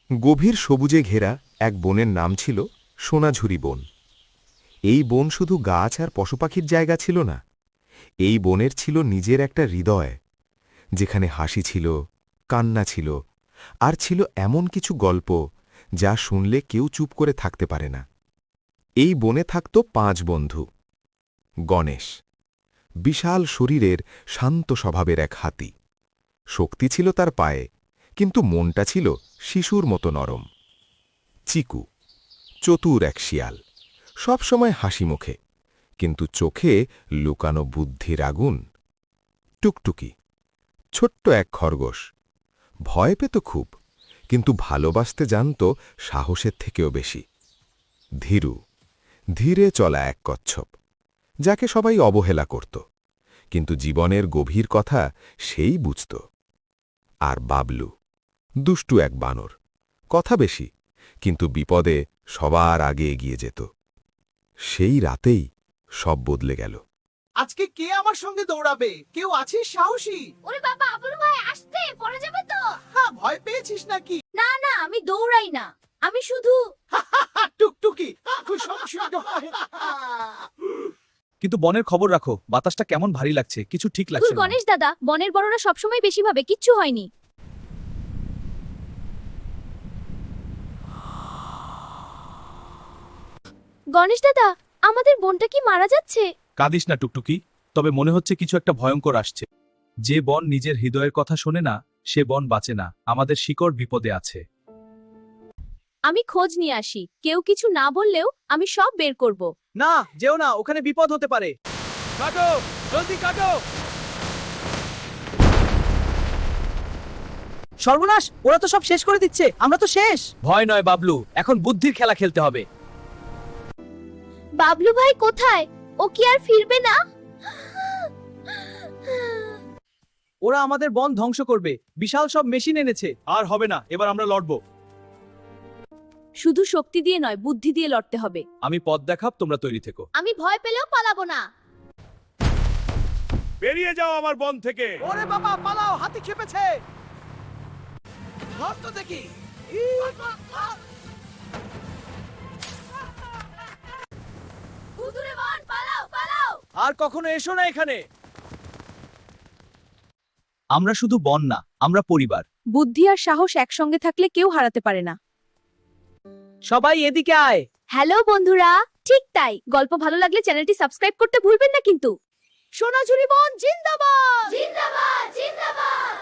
গভীর সবুজে ঘেরা এক বনের নাম ছিল সোনাঝুরি বন। এই বন শুধু গাছ আর পশুপাখির জায়গা ছিল না, এই বনের ছিল নিজের একটা হৃদয়, যেখানে হাসি ছিল, কান্না ছিল, আর ছিল এমন কিছু গল্প যা শুনলে কেউ চুপ করে থাকতে পারে না। এই বনে থাকত 5 বন্ধু। গণেশ, বিশাল শরীরের শান্ত স্বভাবের এক হাতি। শক্তি ছিল তার পায়ে, কিন্তু মনটা ছিল শিশুর মতো নরম। চিকু, চতুর এক শিয়াল, সবসময় হাসি মুখে, কিন্তু চোখে লুকানো বুদ্ধির আগুন। টুকটুকি, ছোট্ট এক খরগোশ, ভয় পেত খুব, কিন্তু ভালোবাসতে জানত সাহসের থেকেও বেশি। ধীরু, ধীরে চলা এক কচ্ছপ, যাকে সবাই অবহেলা করত, কিন্তু জীবনের গভীর কথা সেই বুঝত। আর বাবলু, দুষ্টু এক বানর, কথা বেশি, কিন্তু বিপদে সবার আগে এগিয়ে যেত। সেই রাতেই সব বদলে গেল। আজকে কে আমার সঙ্গে দৌড়াবে? কেউ আছিস সাহসী? ওরে বাবা, আবুল ভাই আসতে পড়ে যাবে তো। হ্যাঁ, ভয় পেয়েছিস নাকি? না না, আমি দৌড়াই না, আমি শুধু টুকটুকি। কিন্তু বনের খবর রাখো, বাতাসটা কেমন ভারী লাগছে, কিছু ঠিক তুই লাগছে না। গণেশ দাদা, বনের বড়রা সবসময় বেশি ভাবে, কিচ্ছু হয়নি। গণেশ দাদা, আমাদের বোনটা কি মারা যাচ্ছে? কাঁদিস না টুকটুকি, তবে মনে হচ্ছে কিছু একটা ভয়ঙ্কর আসছে। যে বন নিজের হৃদয়ের কথা শোনে না, সে বন বাঁচে না। আমাদের শিকড় বিপদে আছে। আমি খোঁজ নিয়ে আসি, কেউ কিছু না বললেও আমি সব বের করব। না, যেও না, ওখানে বিপদ হতে পারে। কাটো, জলদি কাটো। সর্বনাশ, ওরা তো সব শেষ করে দিচ্ছে, আমরা তো শেষ। ভয় নয় বাবলু, এখন বুদ্ধির খেলা খেলতে হবে। বাবলু ভাই কোথায়? ও কি আর ফিরবে না? ওরা আমাদের বন ধ্বংস করবে, বিশাল সব মেশিন এনেছে। আর হবে না, এবার আমরা লড়ব। শুধু শক্তি দিয়ে নয়, বুদ্ধি দিয়ে লড়তে হবে। আমি পথ দেখাব, তোমরা তৈরি থেকো। আমি ভয় পেলেও পালাবো না। বেরিয়ে যাও আমার বন থেকে। ওরে বাবা, পালাও, হাতি খেপেছে। ধর তো দেখি। ভুতুড়ে বন, পালাও পালাও। আর কখনো এসো না এখানে। আমরা শুধু বন না, আমরা পরিবার। বুদ্ধি আর সাহস একসঙ্গে থাকলে কেউ হারাতে পারে না। সবাই এদিকে আয়। হ্যালো বন্ধুরা, ঠিক তাই। গল্প ভালো লাগলে চ্যানেলটি সাবস্ক্রাইব করতে ভুলবেন না কিন্তু। সোনাঝুরি বন জিন্দাবাদ, জিন্দাবাদ, জিন্দাবাদ।